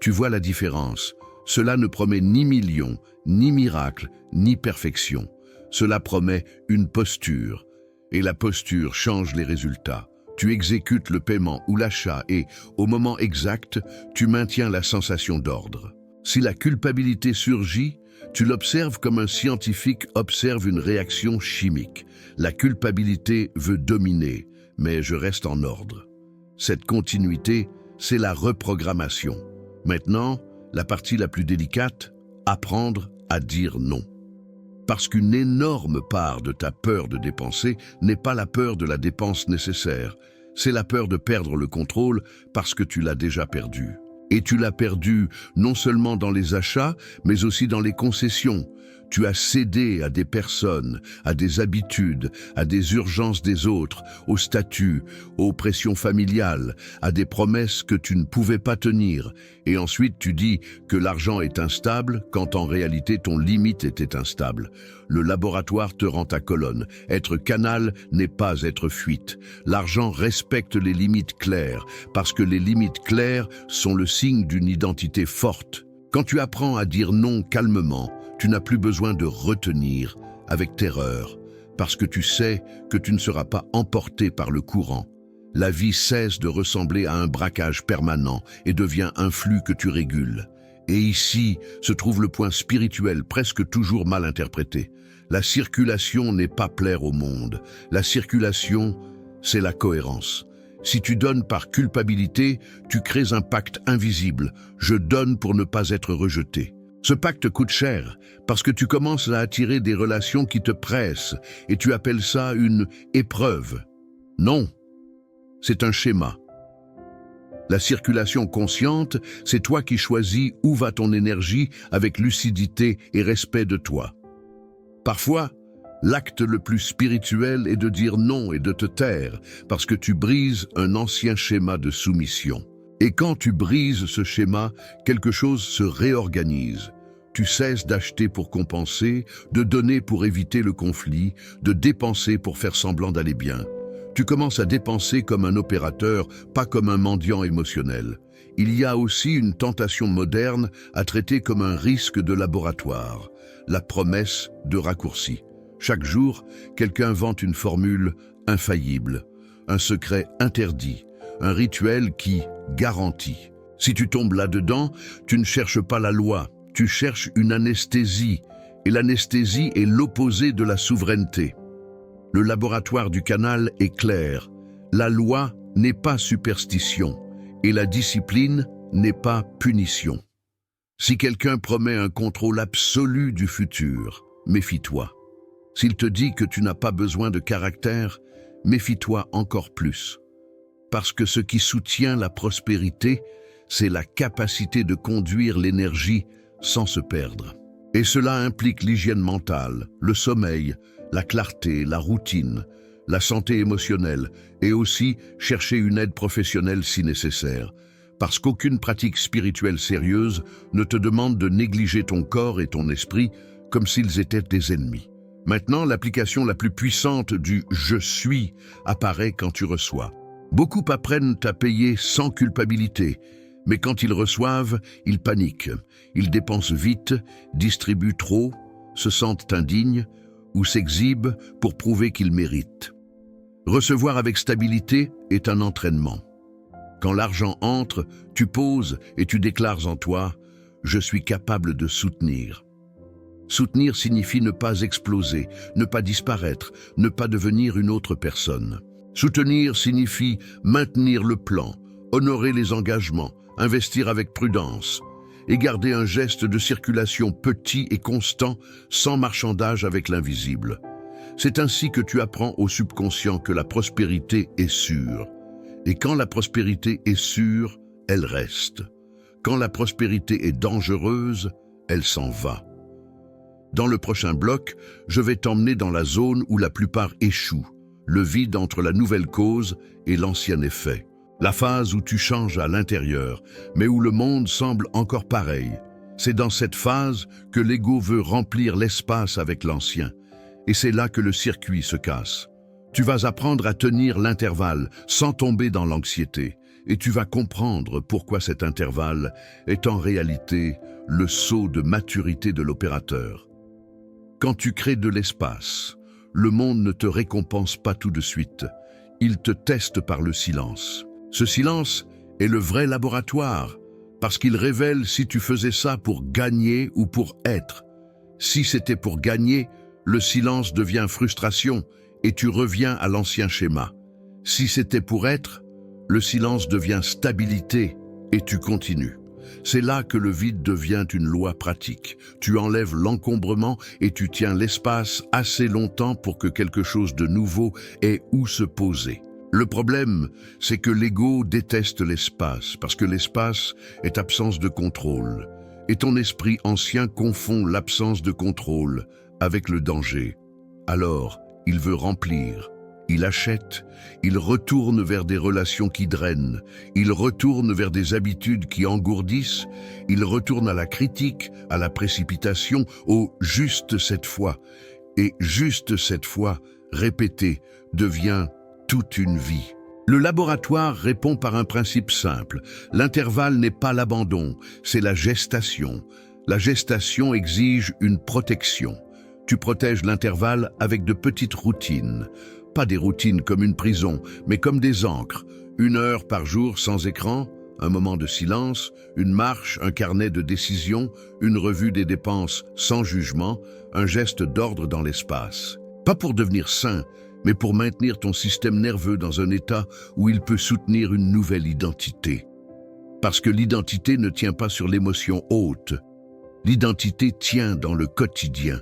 Tu vois la différence. Cela ne promet ni millions, ni miracle, ni perfection. Cela promet une posture. Et la posture change les résultats. Tu exécutes le paiement ou l'achat et, au moment exact, tu maintiens la sensation d'ordre. Si la culpabilité surgit, tu l'observes comme un scientifique observe une réaction chimique. La culpabilité veut dominer, mais je reste en ordre. Cette continuité, c'est la reprogrammation. Maintenant, la partie la plus délicate, apprendre à dire non. Parce qu'une énorme part de ta peur de dépenser n'est pas la peur de la dépense nécessaire, c'est la peur de perdre le contrôle parce que tu l'as déjà perdu. Et tu l'as perdu non seulement dans les achats, mais aussi dans les concessions. Tu as cédé à des personnes, à des habitudes, à des urgences des autres, au statut, aux pressions familiales, à des promesses que tu ne pouvais pas tenir. Et ensuite tu dis que l'argent est instable quand en réalité ton limite était instable. Le laboratoire te rend ta colonne. Être canal n'est pas être fuite. L'argent respecte les limites claires, parce que les limites claires sont le signe d'une identité forte. Quand tu apprends à dire non calmement, tu n'as plus besoin de retenir avec terreur, parce que tu sais que tu ne seras pas emporté par le courant. La vie cesse de ressembler à un braquage permanent et devient un flux que tu régules. Et ici se trouve le point spirituel presque toujours mal interprété. La circulation n'est pas plaire au monde. La circulation, c'est la cohérence. Si tu donnes par culpabilité, tu crées un pacte invisible. Je donne pour ne pas être rejeté. Ce pacte coûte cher parce que tu commences à attirer des relations qui te pressent et tu appelles ça une épreuve. Non, c'est un schéma. La circulation consciente, c'est toi qui choisis où va ton énergie avec lucidité et respect de toi. Parfois, l'acte le plus spirituel est de dire non et de te taire parce que tu brises un ancien schéma de soumission. Et quand tu brises ce schéma, quelque chose se réorganise. Tu cesses d'acheter pour compenser, de donner pour éviter le conflit, de dépenser pour faire semblant d'aller bien. Tu commences à dépenser comme un opérateur, pas comme un mendiant émotionnel. Il y a aussi une tentation moderne à traiter comme un risque de laboratoire, la promesse de raccourci. Chaque jour, quelqu'un invente une formule infaillible, un secret interdit, un rituel qui garantit. Si tu tombes là-dedans, tu ne cherches pas la loi, tu cherches une anesthésie, et l'anesthésie est l'opposé de la souveraineté. Le laboratoire du canal est clair. La loi n'est pas superstition et la discipline n'est pas punition. Si quelqu'un promet un contrôle absolu du futur, méfie-toi. S'il te dit que tu n'as pas besoin de caractère, méfie-toi encore plus. Parce que ce qui soutient la prospérité, c'est la capacité de conduire l'énergie sans se perdre. Et cela implique l'hygiène mentale, le sommeil, la clarté, la routine, la santé émotionnelle et aussi chercher une aide professionnelle si nécessaire. Parce qu'aucune pratique spirituelle sérieuse ne te demande de négliger ton corps et ton esprit comme s'ils étaient des ennemis. Maintenant, l'application la plus puissante du « je suis » apparaît quand tu reçois. Beaucoup apprennent à payer sans culpabilité, mais quand ils reçoivent, ils paniquent. Ils dépensent vite, distribuent trop, se sentent indignes ou s'exhibent pour prouver qu'ils méritent. Recevoir avec stabilité est un entraînement. Quand l'argent entre, tu poses et tu déclares en toi « je suis capable de soutenir ». Soutenir signifie ne pas exploser, ne pas disparaître, ne pas devenir une autre personne. Soutenir signifie maintenir le plan, honorer les engagements, investir avec prudence et garder un geste de circulation petit et constant sans marchandage avec l'invisible. C'est ainsi que tu apprends au subconscient que la prospérité est sûre. Et quand la prospérité est sûre, elle reste. Quand la prospérité est dangereuse, elle s'en va. Dans le prochain bloc, je vais t'emmener dans la zone où la plupart échouent, le vide entre la nouvelle cause et l'ancien effet. La phase où tu changes à l'intérieur, mais où le monde semble encore pareil. C'est dans cette phase que l'ego veut remplir l'espace avec l'ancien. Et c'est là que le circuit se casse. Tu vas apprendre à tenir l'intervalle sans tomber dans l'anxiété. Et tu vas comprendre pourquoi cet intervalle est en réalité le saut de maturité de l'opérateur. Quand tu crées de l'espace, le monde ne te récompense pas tout de suite. Il te teste par le silence. Ce silence est le vrai laboratoire, parce qu'il révèle si tu faisais ça pour gagner ou pour être. Si c'était pour gagner, le silence devient frustration et tu reviens à l'ancien schéma. Si c'était pour être, le silence devient stabilité et tu continues. C'est là que le vide devient une loi pratique. Tu enlèves l'encombrement et tu tiens l'espace assez longtemps pour que quelque chose de nouveau ait où se poser. Le problème, c'est que l'ego déteste l'espace, parce que l'espace est absence de contrôle. Et ton esprit ancien confond l'absence de contrôle avec le danger. Alors, il veut remplir. Il achète, il retourne vers des relations qui drainent, il retourne vers des habitudes qui engourdissent, il retourne à la critique, à la précipitation, au « juste cette fois ». Et « juste cette fois », répété, devient toute une vie. Le laboratoire répond par un principe simple. L'intervalle n'est pas l'abandon, c'est la gestation. La gestation exige une protection. Tu protèges l'intervalle avec de petites routines. Pas des routines comme une prison, mais comme des ancres. 1 heure par jour sans écran, un moment de silence, une marche, un carnet de décision, une revue des dépenses sans jugement, un geste d'ordre dans l'espace. Pas pour devenir saint, mais pour maintenir ton système nerveux dans un état où il peut soutenir une nouvelle identité. Parce que l'identité ne tient pas sur l'émotion haute. L'identité tient dans le quotidien.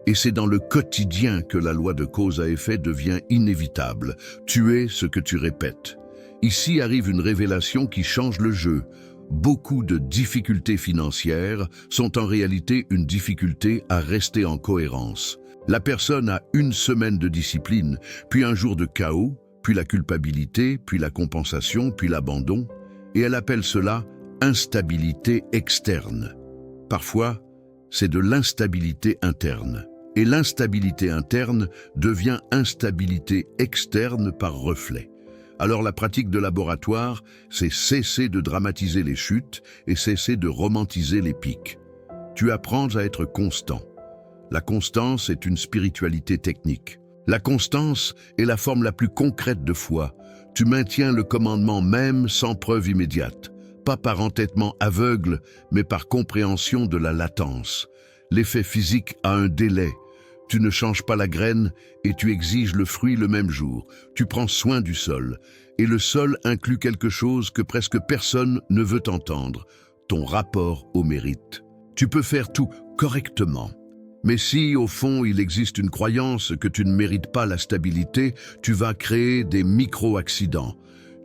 Et c'est dans le quotidien que la loi de cause à effet devient inévitable. Tu es ce que tu répètes. Ici arrive une révélation qui change le jeu. Beaucoup de difficultés financières sont en réalité une difficulté à rester en cohérence. La personne a une semaine de discipline, puis un jour de chaos, puis la culpabilité, puis la compensation, puis l'abandon, et elle appelle cela instabilité externe. Parfois, c'est de l'instabilité interne. Et l'instabilité interne devient instabilité externe par reflet. Alors la pratique de laboratoire, c'est cesser de dramatiser les chutes et cesser de romantiser les pics. Tu apprends à être constant. La constance est une spiritualité technique. La constance est la forme la plus concrète de foi. Tu maintiens le commandement même sans preuve immédiate. Pas par entêtement aveugle, mais par compréhension de la latence. L'effet physique a un délai. Tu ne changes pas la graine et tu exiges le fruit le même jour. Tu prends soin du sol. Et le sol inclut quelque chose que presque personne ne veut entendre, ton rapport au mérite. Tu peux faire tout correctement. Mais si, au fond, il existe une croyance que tu ne mérites pas la stabilité, tu vas créer des micro-accidents.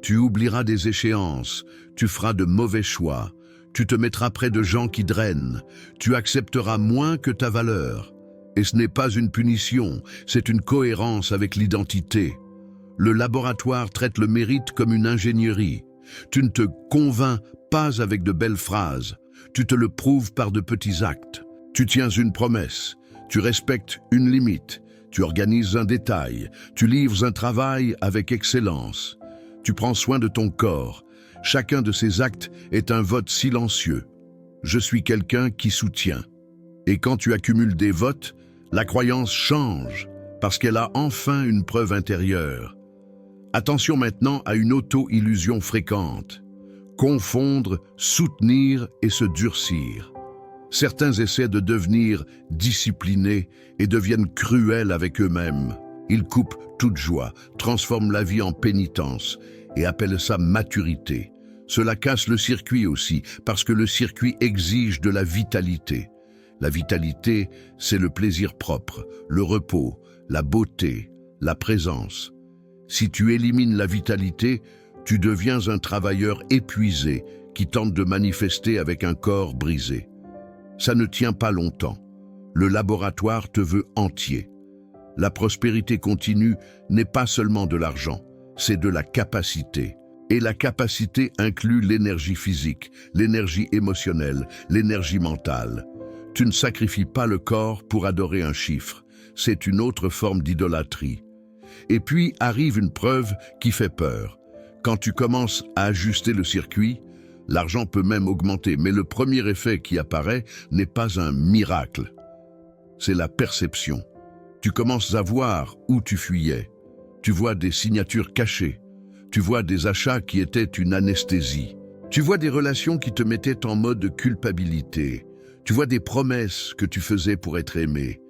Tu oublieras des échéances, tu feras de mauvais choix, tu te mettras près de gens qui drainent, tu accepteras moins que ta valeur. Et ce n'est pas une punition, c'est une cohérence avec l'identité. Le laboratoire traite le mérite comme une ingénierie. Tu ne te convaincs pas avec de belles phrases, tu te le prouves par de petits actes. Tu tiens une promesse, tu respectes une limite, tu organises un détail, tu livres un travail avec excellence. Tu prends soin de ton corps. Chacun de ces actes est un vote silencieux. Je suis quelqu'un qui soutient. Et quand tu accumules des votes, la croyance change parce qu'elle a enfin une preuve intérieure. Attention maintenant à une auto-illusion fréquente. Confondre, soutenir et se durcir. Certains essaient de devenir disciplinés et deviennent cruels avec eux-mêmes. Ils coupent toute joie, transforment la vie en pénitence et appellent ça maturité. Cela casse le circuit aussi, parce que le circuit exige de la vitalité. La vitalité, c'est le plaisir propre, le repos, la beauté, la présence. Si tu élimines la vitalité, tu deviens un travailleur épuisé qui tente de manifester avec un corps brisé. Ça ne tient pas longtemps. Le laboratoire te veut entier. La prospérité continue n'est pas seulement de l'argent, c'est de la capacité. Et la capacité inclut l'énergie physique, l'énergie émotionnelle, l'énergie mentale. Tu ne sacrifies pas le corps pour adorer un chiffre. C'est une autre forme d'idolâtrie. Et puis arrive une preuve qui fait peur. Quand tu commences à ajuster le circuit, l'argent peut même augmenter, mais le premier effet qui apparaît n'est pas un miracle. C'est la perception. Tu commences à voir où tu fuyais. Tu vois des signatures cachées. Tu vois des achats qui étaient une anesthésie. Tu vois des relations qui te mettaient en mode culpabilité. Tu vois des promesses que tu faisais pour être aimé.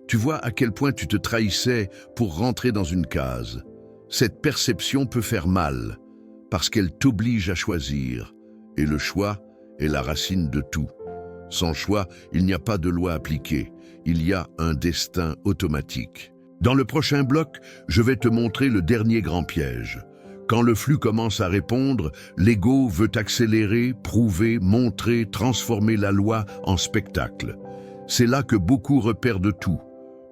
Tu vois à quel point tu te trahissais pour rentrer dans une case. Cette perception peut faire mal, parce qu'elle t'oblige à choisir. Et le choix est la racine de tout. Sans choix, il n'y a pas de loi appliquée. Il y a un destin automatique. Dans le prochain bloc, je vais te montrer le dernier grand piège. Quand le flux commence à répondre, l'ego veut accélérer, prouver, montrer, transformer la loi en spectacle. C'est là que beaucoup repèrent de tout.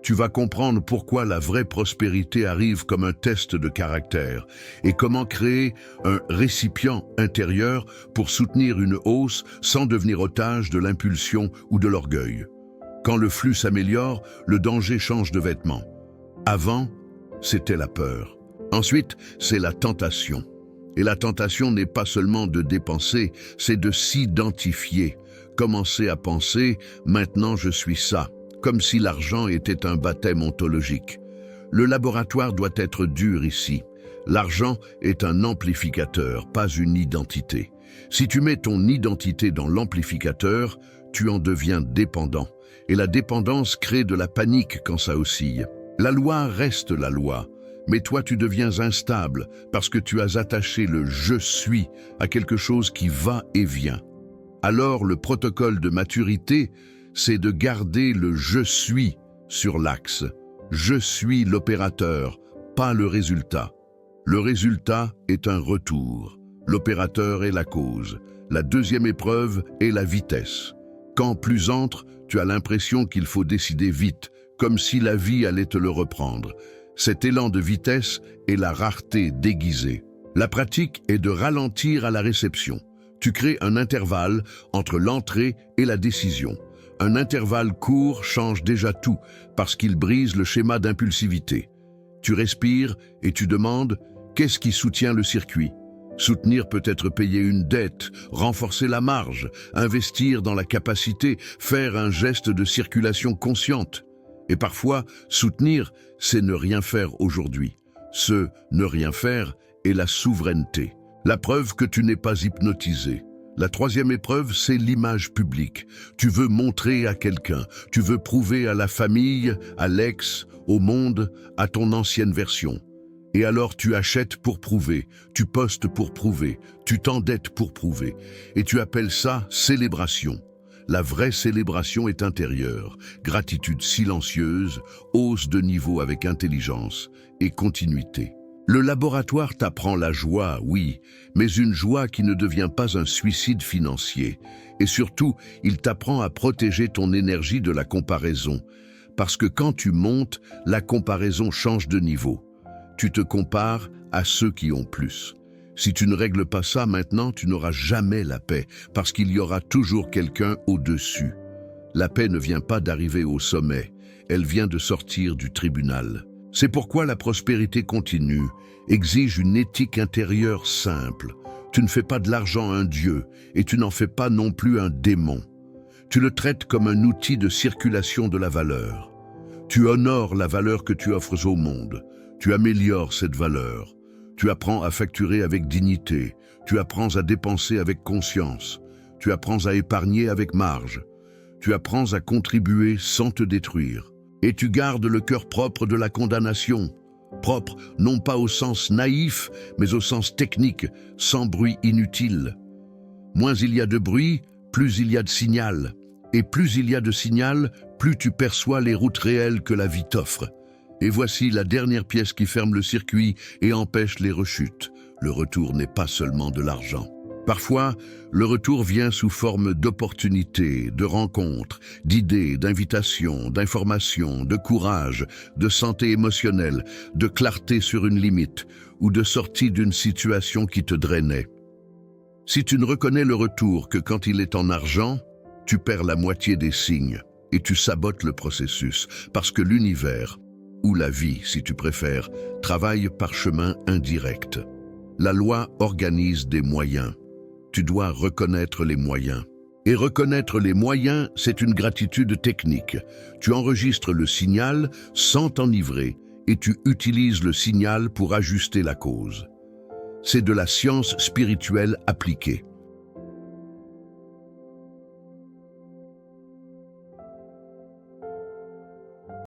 Tu vas comprendre pourquoi la vraie prospérité arrive comme un test de caractère et comment créer un récipient intérieur pour soutenir une hausse sans devenir otage de l'impulsion ou de l'orgueil. Quand le flux s'améliore, le danger change de vêtements. Avant, c'était la peur. Ensuite, c'est la tentation. Et la tentation n'est pas seulement de dépenser, c'est de s'identifier. Commencer à penser « maintenant je suis ça », comme si l'argent était un baptême ontologique. Le laboratoire doit être dur ici. L'argent est un amplificateur, pas une identité. Si tu mets ton identité dans l'amplificateur, tu en deviens dépendant. Et la dépendance crée de la panique quand ça oscille. La loi reste la loi, Mais toi, tu deviens instable parce que tu as attaché le « je suis » à quelque chose qui va et vient. Alors, le protocole de maturité, c'est de garder le « je suis » sur l'axe. Je suis l'opérateur, pas le résultat. Le résultat est un retour. L'opérateur est la cause. La deuxième épreuve est la vitesse. Quand plus entre, tu as l'impression qu'il faut décider vite, comme si la vie allait te le reprendre. Cet élan de vitesse est la rareté déguisée. La pratique est de ralentir à la réception. Tu crées un intervalle entre l'entrée et la décision. Un intervalle court change déjà tout parce qu'il brise le schéma d'impulsivité. Tu respires et tu demandes « Qu'est-ce qui soutient le circuit ?» Soutenir peut être payer une dette, renforcer la marge, investir dans la capacité, faire un geste de circulation consciente. Et parfois, soutenir, c'est ne rien faire aujourd'hui. Ce ne rien faire est la souveraineté. La preuve que tu n'es pas hypnotisé. La troisième épreuve, c'est l'image publique. Tu veux montrer à quelqu'un, tu veux prouver à la famille, à l'ex, au monde, à ton ancienne version. Et alors tu achètes pour prouver, tu postes pour prouver, tu t'endettes pour prouver. Et tu appelles ça célébration. La vraie célébration est intérieure, gratitude silencieuse, hausse de niveau avec intelligence et continuité. Le laboratoire t'apprend la joie, oui, mais une joie qui ne devient pas un suicide financier. Et surtout, il t'apprend à protéger ton énergie de la comparaison. Parce que quand tu montes, la comparaison change de niveau. Tu te compares à ceux qui ont plus. Si tu ne règles pas ça maintenant, tu n'auras jamais la paix, parce qu'il y aura toujours quelqu'un au-dessus. La paix ne vient pas d'arriver au sommet, elle vient de sortir du tribunal. C'est pourquoi la prospérité continue exige une éthique intérieure simple. Tu ne fais pas de l'argent un dieu et tu n'en fais pas non plus un démon. Tu le traites comme un outil de circulation de la valeur. Tu honores la valeur que tu offres au monde. Tu améliores cette valeur. Tu apprends à facturer avec dignité. Tu apprends à dépenser avec conscience. Tu apprends à épargner avec marge. Tu apprends à contribuer sans te détruire. Et tu gardes le cœur propre de la condamnation. Propre, non pas au sens naïf, mais au sens technique, sans bruit inutile. Moins il y a de bruit, plus il y a de signal. Et plus il y a de signal, plus tu perçois les routes réelles que la vie t'offre. Et voici la dernière pièce qui ferme le circuit et empêche les rechutes. Le retour n'est pas seulement de l'argent. Parfois, le retour vient sous forme d'opportunités, de rencontres, d'idées, d'invitations, d'informations, de courage, de santé émotionnelle, de clarté sur une limite ou de sortie d'une situation qui te drainait. Si tu ne reconnais le retour que quand il est en argent, tu perds la moitié des signes et tu sabotes le processus parce que l'univers, ou la vie si tu préfères, travaille par chemin indirect. La loi organise des moyens. Tu dois reconnaître les moyens. Et reconnaître les moyens, c'est une gratitude technique. Tu enregistres le signal sans t'enivrer et tu utilises le signal pour ajuster la cause. C'est de la science spirituelle appliquée.